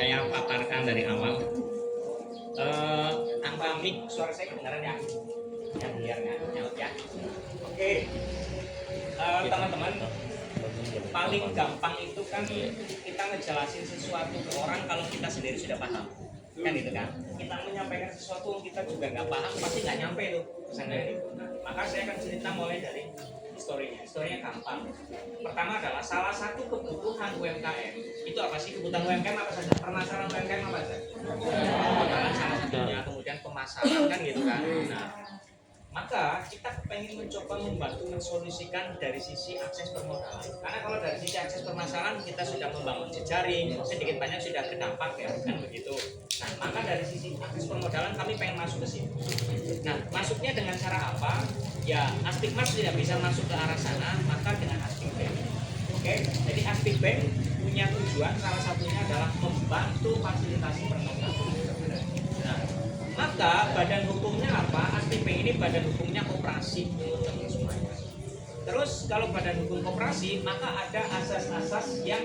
saya paparkan dari awal. Tanpa mic suara saya kedengaran ya? Ya biar nggak nyaut ya. Oke, teman-teman, paling gampang itu kan kita ngejelasin sesuatu ke orang kalau kita sendiri sudah paham, kan itu kan? Kita menyampaikan sesuatu kita juga nggak paham pasti nggak nyampe tuh pesannya itu. Nah, maka saya akan cerita mulai dari historinya gampang. Pertama adalah salah satu kebutuhan UMKM itu apa sih? Kebutuhan UMKM apa saja? Permasalahan UMKM apa saja? Permasalahan salah satunya, kemudian pemasaran kan gitu kan. Nah, maka kita pengen mencoba membantu mensolusikan dari sisi akses permodalan. Karena kalau dari sisi akses permasalahan kita sudah membangun jejaring, sedikit banyak sudah berdampak ya, kan begitu. Nah, maka dari sisi akses permodalan kami pengen masuk ke sini. Nah, masuknya dengan cara apa? Ya, Aspikmas tidak bisa masuk ke arah sana, maka dengan Aspikbank. Oke, jadi Aspikbank punya tujuan salah satunya adalah membantu fasilitasi permodalan. Nah, maka badan hukumnya apa? Aspikbank ini badan hukumnya koperasi, teman-teman semuanya. Terus kalau badan hukum koperasi, maka ada asas-asas yang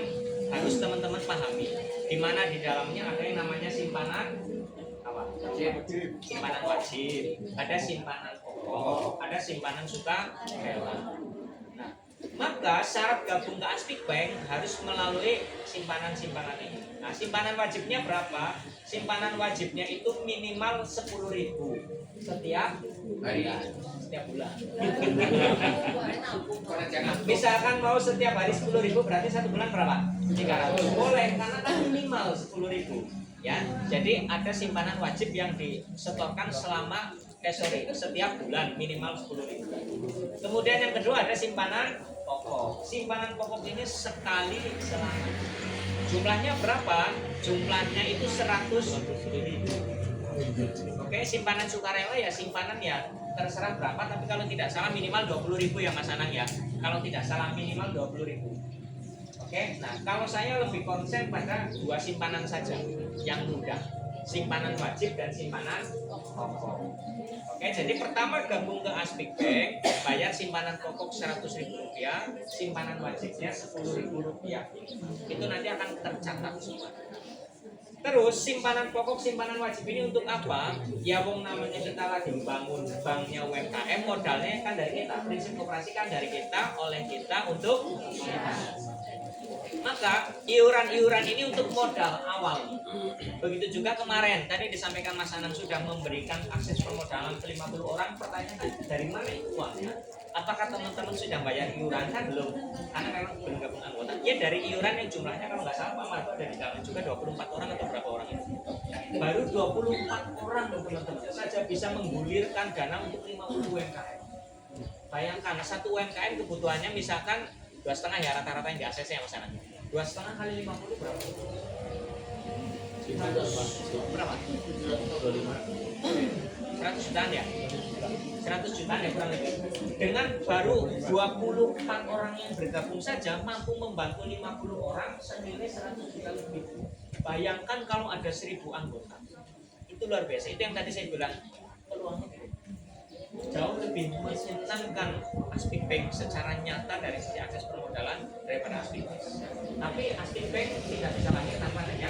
harus teman-teman pahami. Di mana di dalamnya ada yang namanya simpanan apa? Simpanan wajib, ada simpanan pokok, ada simpanan sukarela. Nah, maka syarat gabung ke Aspikbank harus melalui simpanan-simpanan ini. Nah, simpanan wajibnya berapa? Simpanan wajibnya itu minimal 10.000 setiap bulan. Setiap bulan. Misalkan mau setiap hari 10.000 berarti satu bulan berapa? 300. Boleh karena kan minimal 10.000. Ya, jadi ada simpanan wajib yang disetorkan selama setiap bulan minimal 10.000. Kemudian yang kedua ada simpanan pokok. Simpanan pokok ini sekali selama. Jumlahnya berapa? Jumlahnya itu 100.000. Oke, simpanan sukarela ya simpanan ya terserah berapa, tapi kalau tidak salah minimal 20.000 ya Mas Anang ya. Kalau tidak salah minimal 20.000. Oke, nah kalau saya lebih konsen pada dua simpanan saja yang mudah, simpanan wajib dan simpanan pokok. Oke, jadi pertama gabung ke Aspikbank, bayar simpanan pokok Rp100.000, simpanan wajibnya Rp10.000. Itu nanti akan tercatat semua. Terus simpanan pokok, simpanan wajib ini untuk apa? Ya wong namanya kita lagi membangun banknya UMKM, modalnya kan dari kita, prinsip koperasi kan dari kita, oleh kita, untuk kita. Maka iuran-iuran ini untuk modal awal. Begitu juga kemarin tadi disampaikan Mas Anang sudah memberikan akses permodalan ke 50 orang. Pertanyaan dari mana itu uangnya? Apakah teman-teman sudah bayar iuran? Kan belum, karena memang belum gabung anggota. Ya dari iuran yang jumlahnya kalau nggak salah Pak Marto ada di dalam juga 24 orang atau berapa orang itu? Baru 24 orang teman-teman saja bisa menggulirkan dana untuk 50 UMKM. Bayangkan satu UMKM kebutuhannya misalkan 2,5 ya rata-rata yang di ACC ya Mas Anang. 2,5 kali 50 berapa? 100 berapa? 100 jutaan ya? 100 jutaan ya kurang lebih. Dengan baru 24 orang yang bergabung saja mampu membantu 50 orang senilai 100 juta lebih. Bayangkan kalau ada 1.000 anggota. Itu luar biasa. Itu yang tadi saya bilang peluangnya jauh lebih menyenangkan Aspikbank secara nyata dari sisi akses permodalan daripada Aspikbank. Tapi Aspikbank tidak bisa lahir tanpa adanya.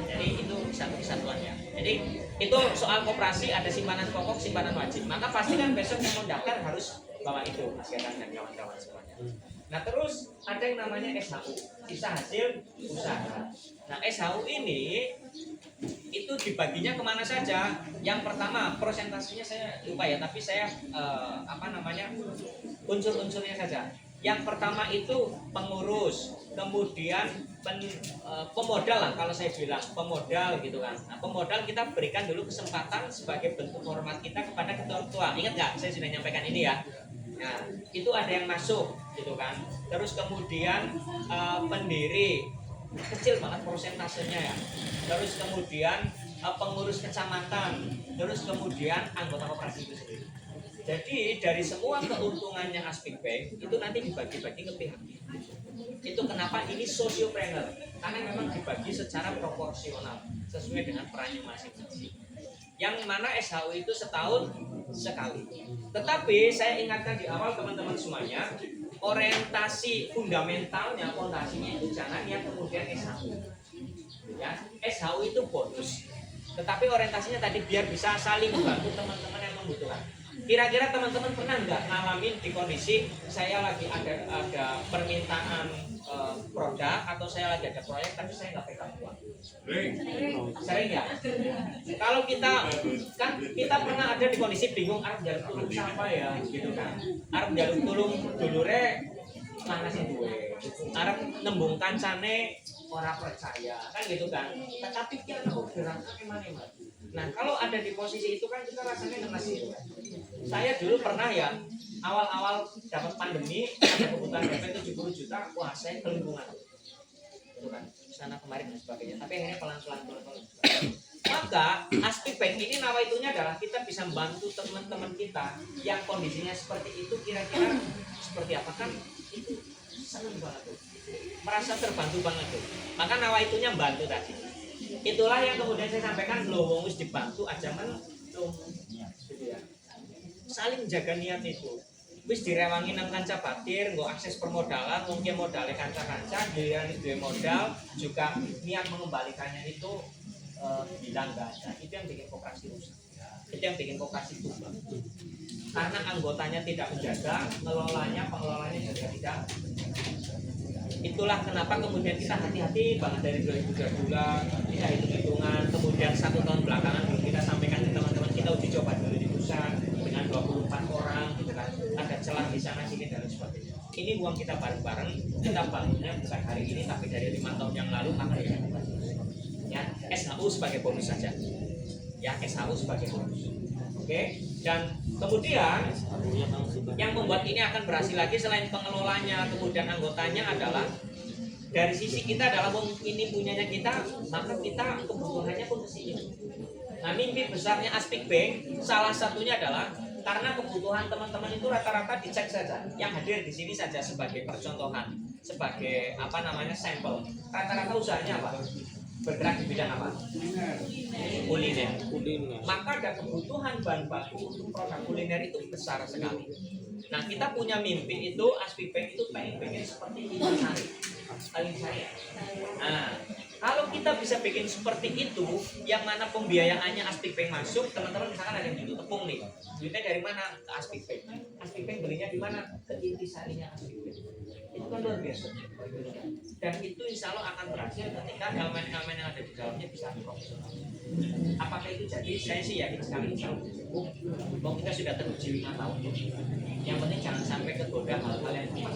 Jadi itu satu kesatuannya. Jadi itu soal koperasi ada simpanan pokok, simpanan wajib. Maka pastikan besok yang mau daftar harus bawa itu Mas Gagang dan kawan-kawan semuanya. Nah terus ada yang namanya SHU, sisa hasil usaha. Nah SHU ini itu dibaginya kemana saja? Yang pertama prosentasenya saya lupa ya, tapi saya unsur-unsurnya saja. Yang pertama itu pengurus, kemudian pemodal lah kalau saya bilang pemodal gitu kan. Nah pemodal kita berikan dulu kesempatan sebagai bentuk hormat kita kepada ketua-ketua. Ingat nggak? Saya sudah menyampaikan ini ya. Nah itu ada yang masuk gitu kan. Terus kemudian pendiri kecil banget prosentasenya ya. Terus kemudian pengurus kecamatan, terus kemudian anggota koperasi itu sendiri. Jadi dari semua keuntungannya Aspikbank itu nanti dibagi-bagi ke pihak. Itu kenapa ini sociopreneur, karena memang dibagi secara proporsional sesuai dengan perannya masing-masing. Yang mana SHU itu setahun sekali. Tetapi saya ingatkan di awal teman-teman semuanya, orientasi fundamentalnya, fondasinya itu jangan yang kemudian SHU. Ya, SHU itu bonus, tetapi orientasinya tadi biar bisa saling membantu teman-teman yang membutuhkan. Kira-kira teman-teman pernah nggak ngalamin di kondisi saya lagi ada permintaan produk atau saya lagi ada proyek tapi saya nggak pegang uang? Sering ya? Kalau kita pernah ada di kondisi bingung, arep jaluk tulung siapa ya, gitu kan? Arep jaluk tulung dulure mana sih duwe? Arep nembung kancane ora percaya, kan gitu kan? Tetapi dia orderan mana? Nah, kalau ada di posisi itu kan kita rasanya ngenes gitu kan. Saya dulu pernah ya, awal-awal dapat pandemi, ada kebutuhan DP 70 juta, wah saya kelingkungan. Itu kan, sana kemarin dan sebagainya. Tapi akhirnya pelan-pelan. Maka aspek bank ini nawaitunya adalah kita bisa membantu teman-teman kita yang kondisinya seperti itu, kira-kira seperti apa kan? Itu senang banget tuh, merasa terbantu banget tuh. Maka nawaitunya membantu tadi. Itulah yang kemudian saya sampaikan, loh wong wis dibantu aja men gitu ya. Saling jaga niat itu. Wis direwangi nang kanca batir, nggo akses permodalan, mungkin modalnya kanca-kanca, giliran duwe modal, juga niat mengembalikannya itu bilang enggak ada. Itu yang bikin koperasi rusak. Itu yang bikin koperasi tumbang. Karena anggotanya tidak menjaga, pengelolanya juga tidak. Itulah kenapa kemudian kita hati-hati banget dari 2022, kita hitung-hitungan, kemudian 1 tahun belakangan kita sampaikan ke teman-teman, kita uji coba dulu di pusat dengan 24 orang, gitu kan, ada celah di sana sini dan sebagainya. Ini uang kita bareng-bareng, kita bangunnya bukan hari ini tapi dari 5 tahun yang lalu, maka ya SHU sebagai bonus saja, ya SHU sebagai bonus. Oke, dan kemudian yang membuat ini akan berhasil lagi selain pengelolanya, kemudian anggotanya adalah dari sisi kita adalah ini punyanya kita, maka kita kebutuhannya pun ke sini. Nah, mimpi besarnya Aspik Bank salah satunya adalah karena kebutuhan teman-teman itu rata-rata dicek saja, yang hadir di sini saja sebagai percontohan, sebagai sampel. Rata-rata usahanya apa? Bergerak di bidang apa? Kuliner. Maka ada kebutuhan bahan baku untuk produk kuliner itu besar sekali. Nah, kita punya mimpi itu Aspik Bank itu pengen bikin seperti ini paling saya. Nah, kalau kita bisa bikin seperti itu, yang mana pembiayaannya Aspik Bank masuk, teman-teman misalkan ada yang butuh tepung nih, duitnya dari mana? Ke Aspik Bank. Aspik Bank belinya di mana? Ke intisarinya Aspik Bank. Itu kan luar biasa. Dan itu insya Allah akan berhasil ketika elemen-elemen yang ada di dalamnya bisa profesional. Apakah itu jadi? Saya sih yakin sekali insya Allah cukup. Kita sudah teruji 5 tahun. Yang penting jangan sampai kegoda hal-hal yang cepat.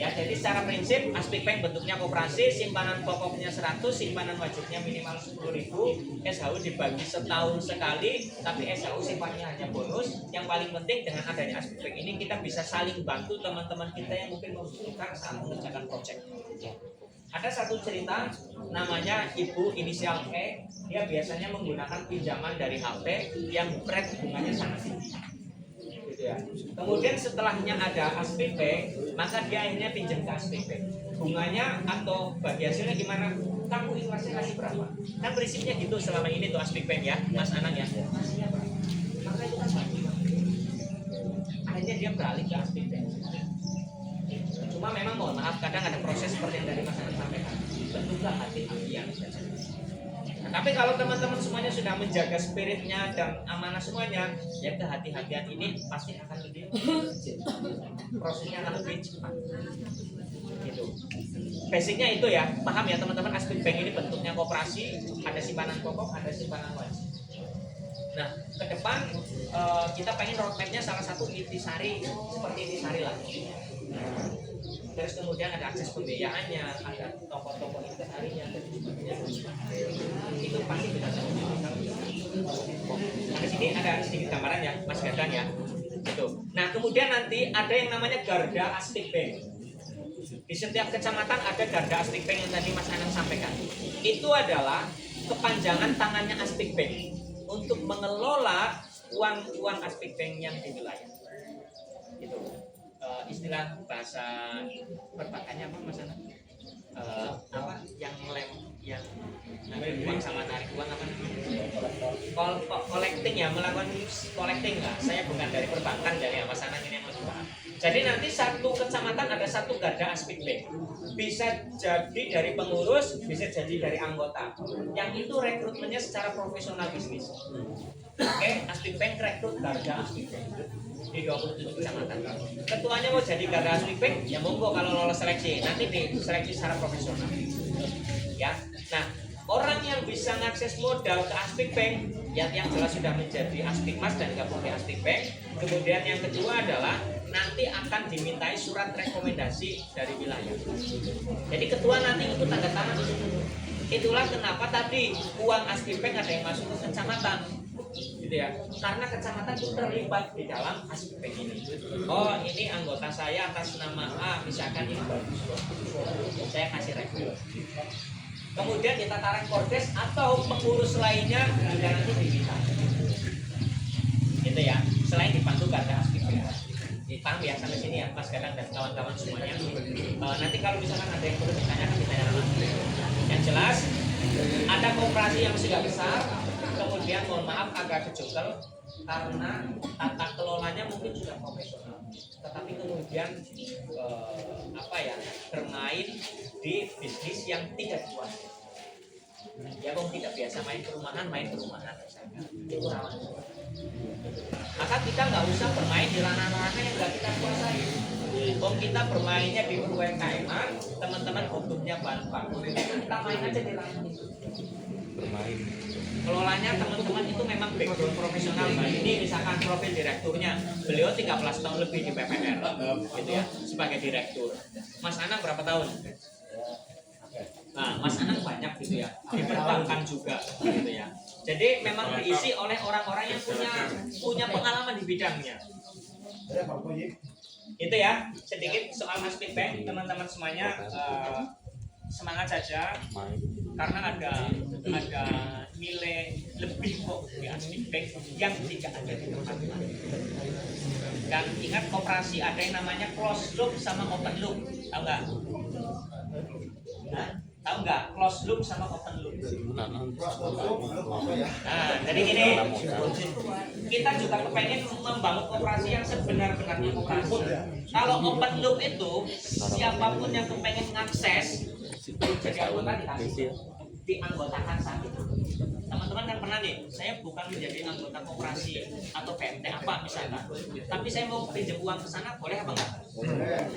Ya, jadi secara prinsip Aspik Bank bentuknya koperasi, simpanan pokoknya 100, simpanan wajibnya minimal 10.000, SHU dibagi setahun sekali, tapi SHU sifatnya hanya bonus. Yang paling penting dengan adanya Aspik Bank ini kita bisa saling bantu teman-teman kita yang mungkin membutuhkan saat mengerjakan proyek. Ada satu cerita namanya Ibu inisial E, dia biasanya menggunakan pinjaman dari HP yang rate bunganya sangat tinggi. Ya. Kemudian setelahnya ada Aspik Bank, maka dia akhirnya pinjam ke Aspik Bank. Bunganya atau bagi hasilnya gimana? Kamu ikhlasnya kasih berapa? Kan prinsipnya gitu selama ini tuh Aspik Bank ya, Mas Anang ya. Hasilnya berapa? Maka itu kan bagus. Akhirnya dia beralih ke Aspik Bank. Cuma memang mohon maaf kadang ada proses seperti yang dari Mas Anang sampaikan. Bentuklah hati-hatian saja. Nah, tapi kalau teman-teman semuanya sudah menjaga spiritnya dan amanah semuanya, ya kehati-hatian ini pasti akan lebih kecil. Prosesnya akan lebih cepat. Gitu. Basicnya itu ya, paham ya teman-teman, Aspik Bank ini bentuknya koperasi, ada simpanan pokok, ada simpanan wajib. Nah, ke depan kita pengen roadmapnya salah satu intisari seperti intisari lah. Terus kemudian ada akses pembiayaannya, ada toko-toko intisarinya dan sebagainya. Itu pasti kita Nah, di sini ada sedikit gambaran ya, Mas Gadan ya. Gitu. Nah, kemudian nanti ada yang namanya Garda Aspik Bank. Di setiap kecamatan ada Garda Aspik Bank yang tadi Mas Anang sampaikan. Itu adalah kepanjangan tangannya Aspik Bank untuk mengelola uang Aspik Bank yang di wilayah. Gitu. Istilah bahasa perbankannya apa Mas Anang? Apa yang yang narik uang sama narik uang apa collecting ya, melakukan collecting lah. Saya bukan dari perbankan, dari Mas Anang ini yang lebih paham. Jadi nanti satu kecamatan ada satu garda aspik bank. Bisa jadi dari pengurus, bisa jadi dari anggota. Yang itu rekrutmennya secara profesional bisnis. Oke, aspik bank rekrut garda aspik bank di 27 kecamatan. Ketuanya mau jadi garda aspik bank, ya monggo kalau lolos seleksi. Nanti diseleksi secara profesional. Ya. Nah, orang yang bisa mengakses modal ke aspik bank yang jelas sudah menjadi aspikmas dan gabung di aspik bank. Kemudian yang kedua adalah nanti akan dimintai surat rekomendasi dari wilayah. Jadi ketua nanti ikut tanda tangan di situ. Itulah kenapa tadi uang aspik bank ada yang masuk ke kecamatan, gitu ya. Karena kecamatan itu terlibat di dalam aspik bank ini. Oh, ini anggota saya atas nama A, misalkan ini bagus. Saya kasih rekom. Kemudian kita tarik kordes atau pengurus lainnya juga nanti diminta. Gitu ya. Selain dibantu garda aspik bank. Paham ya sampai sini ya Mas Gadang dan kawan-kawan semuanya. Nanti kalau misalkan ada yang perlu ditanyakan langsung. Yang jelas ada koperasi yang sudah besar, kemudian mohon maaf agak kejogel karena tata kelolanya mungkin sudah profesional, tetapi kemudian bermain di bisnis yang tidak kuat. Ya kok tidak biasa main perumahan itu rawan. Maka kita nggak usah bermain di ranah-ranah yang nggak kita kuasai. Kalau kita bermainnya di UMKM-an, teman-teman butuhnya bahan baku, kita main aja di ranah itu. Bermain. Kelolanya teman-teman itu memang background profesional. Nah, ini misalkan profil direkturnya, beliau 13 tahun lebih di PPR, gitu ya, sebagai direktur. Mas Anang berapa tahun? Nah, Mas Anang banyak gitu ya, di perbankan juga, gitu ya. Jadi memang diisi oleh orang-orang yang punya pengalaman di bidangnya. Itu ya, sedikit soal aspik bank, teman-teman semuanya semangat saja, karena ada nilai lebih kok di aspik bank yang tidak ada di tempat lain. Dan ingat koperasi ada yang namanya closed loop sama open loop, tahu nggak? Tahu nggak closed loop sama open loop? Nah, jadi gini, kita juga kepengen membangun koperasi yang sebenar-benarnya koperasi. Kalau open loop itu siapapun yang kepengen mengakses jadi anggota dianggotakan saat itu. Teman-teman kan pernah nih, saya bukan menjadi anggota koperasi atau PMT apa misalnya, tapi saya mau pinjam uang ke sana, boleh apa enggak?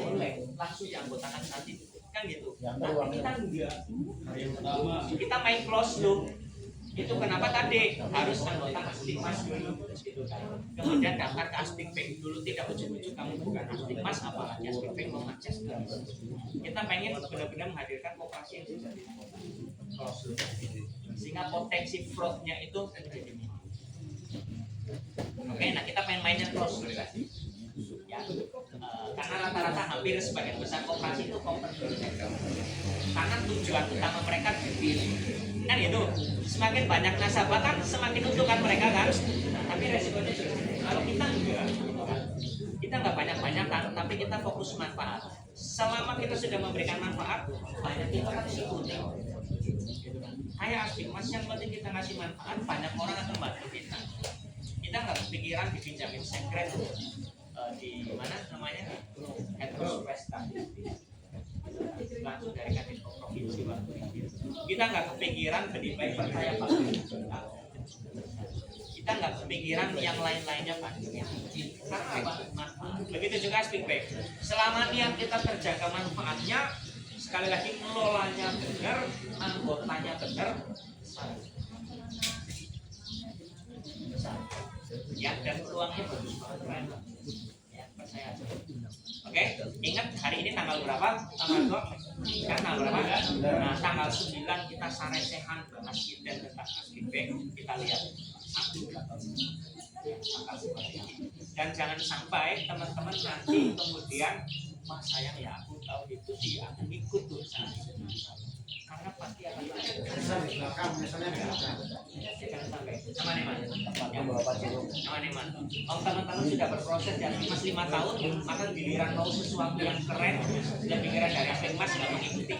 Boleh, langsung dianggotakan saat itu. Kan gitu. Tapi kita enggak. Kita main close loop. Itu kenapa tadi harus anggota Aspikmas dulu. Kemudian daftar ke Aspik Bank dulu, tidak ujuk-ujuk kamu bukan Aspikmas apalagi Aspik Bank mau ngakses. Kita pengen benar-benar menghadirkan koperasi yang sudah close loop. Sehingga potensi fraudnya itu oke, nah kita pengen mainnya close loop ya. Karena rata-rata hampir sebagian besar koperasi itu karena tujuan utama mereka debit kan itu, semakin banyak nasabah kan semakin untukkan mereka kan, tapi resikonya juga kalau kita nggak banyak-banyak kan, tapi kita fokus manfaat. Selama kita sudah memberikan manfaat, banyak kita kan risikonya. Kayak Aspikmas yang penting kita ngasih manfaat, banyak orang akan bantu kita. Kita nggak kepikiran dipinjamin sekret di mana namanya Hetros Westa langsung dari Kadin Provinsi waktu itu. Kita nggak kepikiran berdimai percaya Pak. Kita nggak kepikiran yang lain-lainnya Pak. Karena apa? Manfaat. Begitu juga Aspik Bank. Selama niat kita terjaga manfaatnya, sekali lagi melolanya benar, anggotanya benar, ya dan peluangnya bagus banget. Saya. Oke, ingat hari ini tanggal berapa? Tanggal berapa? Nah, tanggal 9 kita saresehan bahas dan tentang Aspik Bank. Kita lihat dan jangan sampai teman-teman nanti kemudian Mas sayang ya aku tahu itu sih aku ikut tuh karena pasti akan jangan sampai sama Neman sama Neman teman-teman sudah berproses dan Mas 5 tahun maka giliran mau sesuatu yang keren dan pikiran dari Aspikmas nggak mengikuti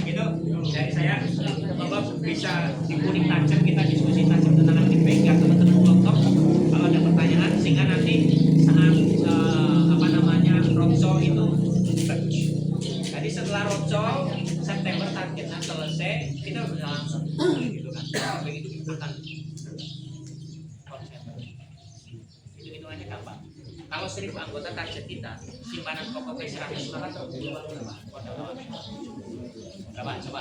gitu dari saya semoga bisa dikulik tajam kita diskusi tajam tentang Aspik Bank ya teman-teman kalau ada pertanyaan sehingga nanti saat setelah rocol September targetnya selesai, kita udah langsung gitu kan. Begitu itu kan konsep. Itu hitungannya gampang. Kalau 1000 anggota target kita, simpanan pokok 100 maka terkumpul berapa? Berapa? Coba.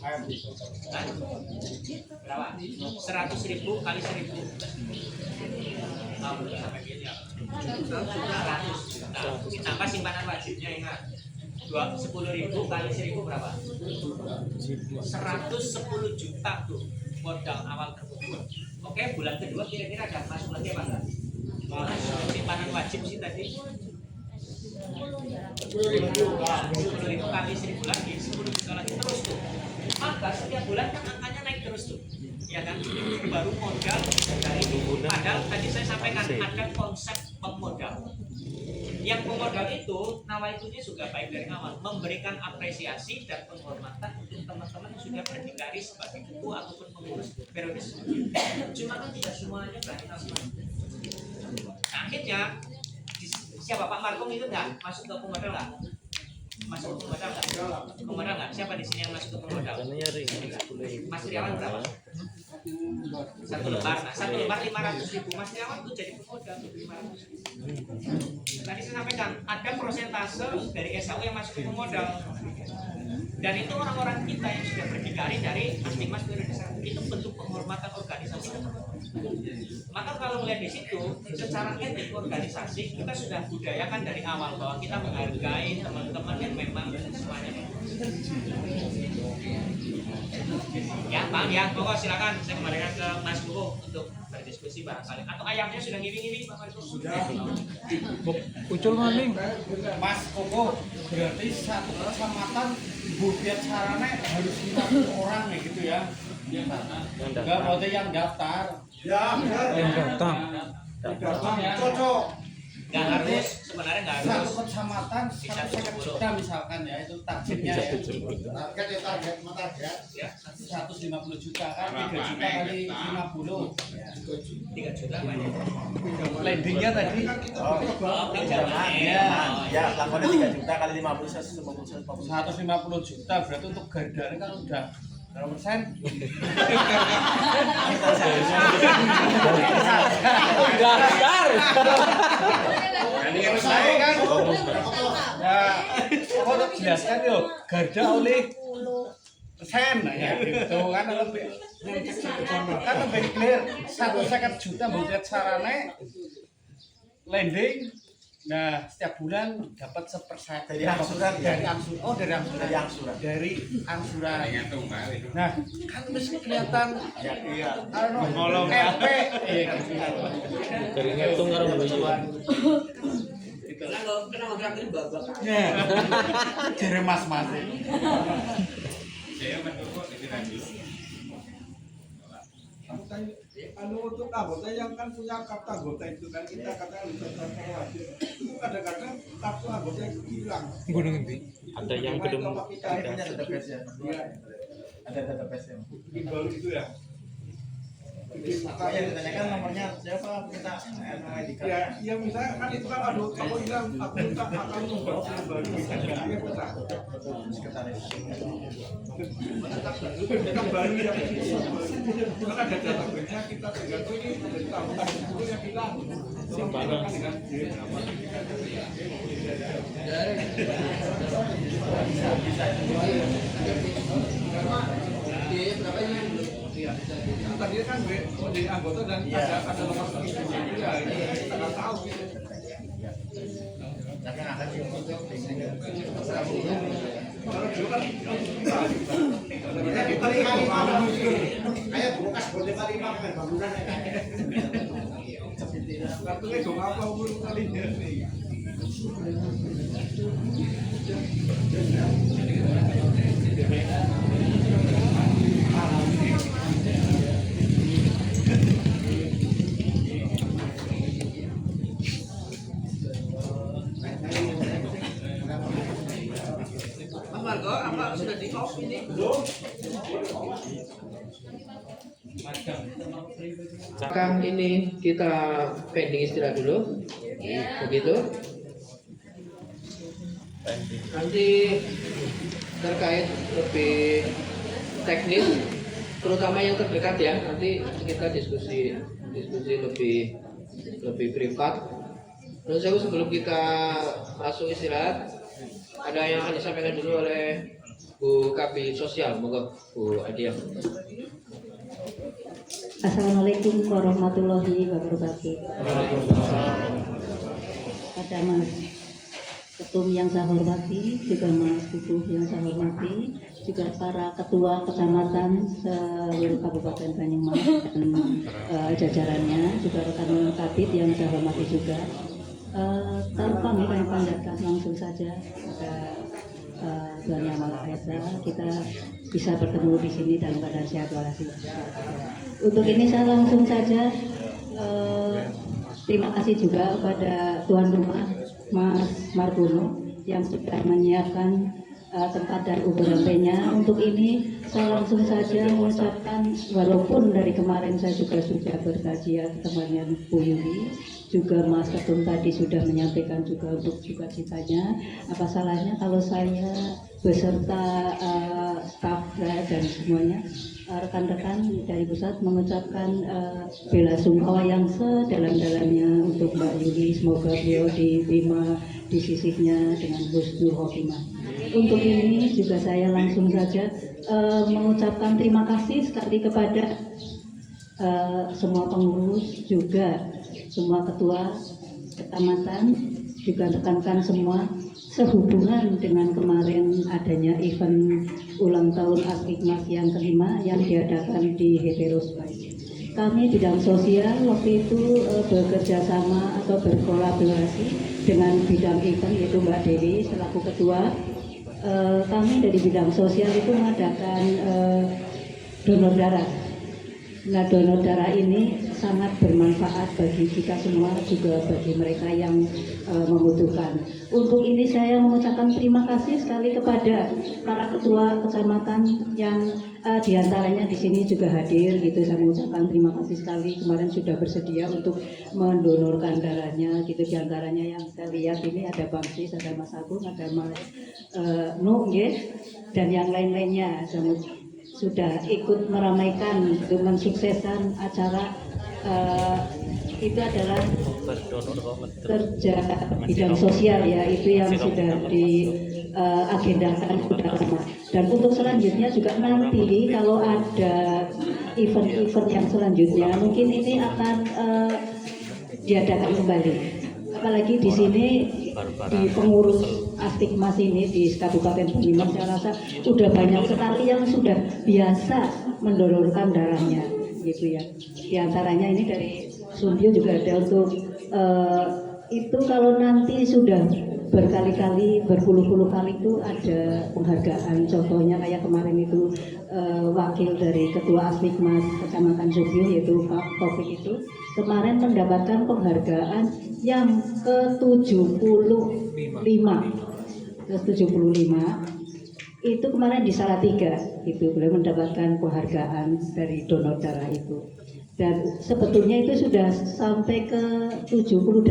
Hah? Berapa? 100.000 kali 1000. Sampai gini ya. 100 juta. Ditambah simpanan wajibnya, ingat. 10.000 kali 1000 berapa? 110 juta tuh modal awal terkumpul. Oke, bulan kedua kira-kira ada masuk lagi apa enggak? Simpanan wajib sih tadi 10.000 kali 1000 lagi 10 juta lagi terus tuh. Maka setiap bulan kan angkanya naik terus tuh, ya kan? Itu baru modal dari padahal tadi saya sampaikan ada konsep pemodal. Yang pemodal itu nawaitunya juga baik dari awal, memberikan apresiasi dan penghormatan untuk teman-teman yang sudah berdikari sebagai ketua ataupun pengurus periode sebelumnya. Cuma kan tidak semuanya berani langsung. Akhirnya siapa Pak Markom itu nggak masuk ke pemodal nggak? Masuk ke pemodal nggak? Pemodal nggak? Siapa di sini yang masuk ke pemodal? Mas Triawan berapa? Satu lembar, nah, 1 lembar 500.000. Mas Triawan itu jadi pemodal 500.000. Tadi saya sampaikan ada persentase dari SAU yang masuk ke pemodal. Dan itu orang-orang kita yang sudah berdikari dari Astikmas periode 1. Itu bentuk penghormatan organisasi. Maka kalau melihat di situ, secara etik organisasi kita sudah budayakan dari awal bahwa kita menghargai teman-teman yang memang semuanya. Ya, Bang ya, pokok silakan saya kembalikan ke Mas Koko untuk berdiskusi barangkali. Atau ayamnya sudah ngiwi-ngiwi Pak Markom? Sudah. Ucul maling. Mas Koko, berarti satu kecamatan buat sarana harus 50 orang nih gitu ya? Enggak, berarti yang daftar. Ya, Yang datang. daftar ya. Cocok. Nggak harus, sebenarnya nggak harus. Satu kecamatan 150 juta misalkan ya, itu targetnya ya. Target Ya, 150 juta kan, 3 juta kali 50. 3 juta banyak. Landingnya tadi. Oh, pinjamannya. Ya, lakonnya 3 juta kali 50, 150 juta berarti untuk garda kan udah berapa persen? Dasar. Saya kan, ya, aku udah jelaskan yuk, garda oleh persen, ya gitu kan lebih clear. 150 juta buat sarana landing. Nah, setiap bulan dapat 1% dari angsuran ya? dari angsuran. Oh, dari angsuran. Dari angsuran. Dari angsuran. Nah, kan mesti kelihatan Ya, iya. ngolong LP. Dari ngitung karo guyon. Ya. Dari mas-mas. Saya mendukung lebih lanjut. Untuk anggota yang kan punya kartu anggota itu kan kita katakan wajib itu kadang-kadang kartu anggota itu hilang. Gunung endi? Ada yang gedung. Ini punya database ya? Ada database ya? Baru itu ya. Yang ditanyakan nomornya siapa? Minta ID card. Ya misalnya kan itu kan aduh kamu hilang aku minta akan membuat yang baru bisa jadi kita. Sekretaris. Kita baru ya. Kita ada database-nya kita tinggal ini dari tabungan itu yang hilang. Simpanan dengan tadi kan di anggota dan ada nomor registrasinya ya kita nggak tahu gitu. Jangan akan diukur. Kalau dulu kan Kayak bekas boleh kali makan bangunan. kartunya dong apa umur kalinya nih. Margo, apa sudah di off ini? Kang ini kita pending istirahat dulu, begitu. Nanti terkait lebih teknis, terutama yang terdekat ya, nanti kita diskusi lebih privat. Terus sebelum kita masuk istirahat, ada yang akan disampaikan dulu oleh Bu Kabid Sosial, monggo Bu Adia. Assalamualaikum warahmatullahi wabarakatuh. Pada Mas Ketum yang saya hormati, juga Mas Bubuh yang saya hormati, juga para ketua kecamatan seluruh Kabupaten Banyumas dan jajarannya, juga rekan Kabid yang saya hormati juga. Tanpa kami panjatkan langsung saja pada Tuhan Yang Maha Esa, kita bisa bertemu di sini dalam keadaan sehat walafiat. Untuk ini saya langsung saja terima kasih juga kepada tuan rumah Mas Margono yang sudah menyiapkan tempat dan UGM-nya. Untuk ini saya langsung saja mengucapkan, walaupun dari kemarin saya juga sudah berkaji temannya Bu Yuli, juga Mas Ketum tadi sudah menyampaikan juga untuk juga citanya, apa salahnya kalau saya beserta staf dan semuanya rekan-rekan dari pusat mengucapkan bela sungkawa yang sedalam-dalamnya untuk Mbak Yuli, semoga beliau diterima di sisinya dengan husnul khotimah. Untuk ini juga saya langsung saja mengucapkan terima kasih sekali kepada semua pengurus, juga semua ketua kecamatan, juga rekan-rekan semua, sehubungan dengan kemarin adanya event ulang tahun Akikmas yang kelima yang diadakan di Heterospace. Kami bidang sosial waktu itu bekerja sama atau berkolaborasi dengan bidang event, yaitu Mbak Dewi selaku ketua. Kami dari bidang sosial itu mengadakan donor darah. Nah, donor darah ini sangat bermanfaat bagi kita semua, juga bagi mereka yang membutuhkan. Untuk ini saya mengucapkan terima kasih sekali kepada para ketua kecamatan yang diantaranya di sini juga hadir, gitu. Saya mengucapkan terima kasih sekali, kemarin sudah bersedia untuk mendonorkan darahnya, gitu. Diantaranya yang saya lihat ini ada Bang Sis, ada Mas Agung, ada Mas Nuh, dan yang lain-lainnya sudah ikut meramaikan untuk mensukseskan acara. Itu adalah kerja bidang sosial ya, itu yang sudah diagendakan sudah lama. Dan untuk selanjutnya juga nanti kalau ada event-event yang selanjutnya mungkin ini akan diadakan kembali. Apalagi di sini di pengurus Akikmas ini di Kabupaten Banyumas, saya rasa sudah banyak sekali yang sudah biasa mendonorkan darahnya, gitu ya. Di antaranya ini dari Sumbio juga ada untuk itu kalau nanti sudah berkali-kali, berpuluh-puluh kali itu ada penghargaan. Contohnya kayak kemarin itu wakil dari Ketua Akikmas Kecamatan Sumbio yaitu Pak Taufik itu kemarin mendapatkan penghargaan yang ke-75. Itu kemarin di Salatiga, itu beliau mendapatkan penghargaan dari donor darah itu. Dan sebetulnya itu sudah sampai ke 78,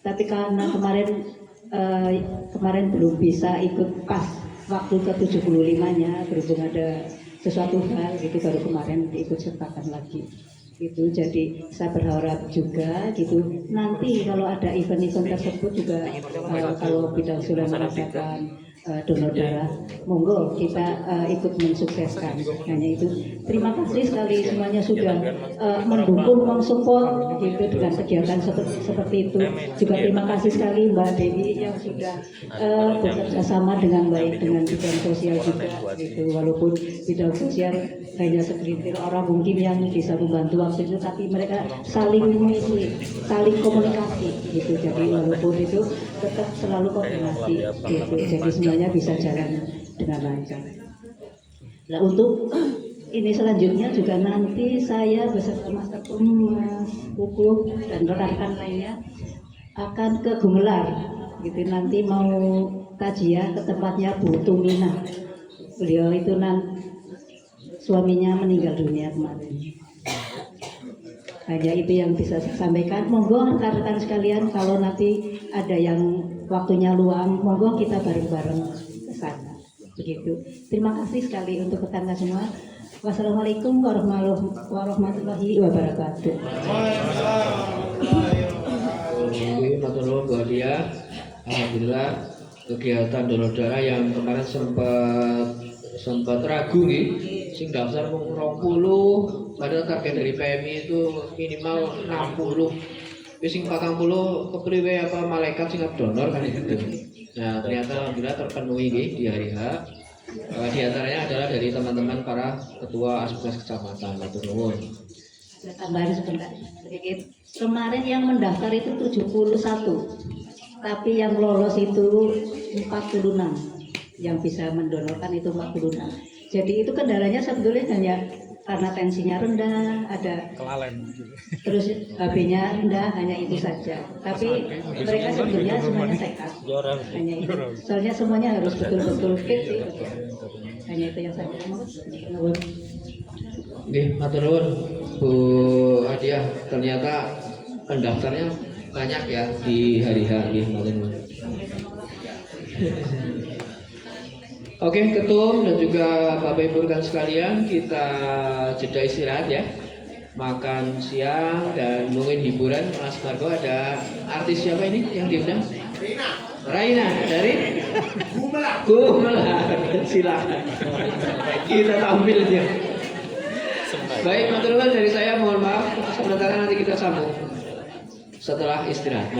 tapi karena kemarin belum bisa ikut pas waktu ke 75-nya, berhubung ada sesuatu hal gitu, baru kemarin diikut sertakan lagi. Itu jadi saya berharap juga gitu nanti kalau ada event-event tersebut juga kalau bidang sudah merasakan donor darah, monggo kita ikut mensukseskan. Hanya itu, terima kasih sekali semuanya sudah mendukung, mensupport gitu dengan kegiatan seperti itu. Juga terima kasih sekali Mbak Dewi yang sudah bekerja sama dengan baik dengan bidang sosial juga gitu. Walaupun bidang sosial hanya segelintir orang mungkin yang bisa membantu waktu itu, tapi mereka saling mengisi, saling komunikasi gitu. Jadi walaupun itu tetap selalu koordinasi gitu. Jadi semuanya bisa jalan dengan lancar. Nah, untuk ini selanjutnya juga nanti saya beserta Mas Ketum, Mas Kukuh dan rekan-rekan lainnya akan ke Gumelar gitu. Nanti mau kajian ke tempatnya Bu Tumina. Beliau itu suaminya meninggal dunia kemarin. Hanya itu yang bisa saya sampaikan. Monggo rekan-rekan sekalian, kalau nanti ada yang waktunya luang, monggo kita bareng-bareng ke sana. Begitu. Terima kasih sekali untuk rekan semua. Wassalamualaikum warahmatullahi wabarakatuh. Oke, matur nuwun Bu Adia. Alhamdulillah kegiatan donor darah yang kemarin sempat ragu nih, sing daftar mung 20, padahal target dari PMI itu minimal 60. Wis sing 40 kepriwe apa malaikat sing donor kan itu. Nah, ternyata alhamdulillah terpenuhi nih di hari H. Di antaranya adalah dari teman-teman para ketua asosiasi kecamatan. Matur nuwun. Ada tambahan sebentar sedikit. Kemarin yang mendaftar itu 71, tapi yang lolos itu 46. Yang bisa mendonorkan itu 46. Jadi itu kendalanya sebetulnya hanya karena tensinya rendah, ada terus HB-nya rendah, hanya itu saja. Tapi mereka sebetulnya semuanya sehat. Hanya itu. Soalnya semuanya harus betul-betul fit sih. Hanya itu yang saya mau. Nggih, matur nuwun Bu Adia. Ternyata pendaftarnya banyak ya di hari H nggih, matur nuwun. Oke, Ketum dan juga Bapak Ibu rekan sekalian, kita jeda istirahat ya. Makan siang dan mungkin hiburan. Mas Margo, ada artis siapa ini yang diundang? Raina dari Gumelar. Silakan. Kita tampilnya. Baik, matur nuwun dari saya, mohon maaf sebentar nanti kita sambung setelah istirahat.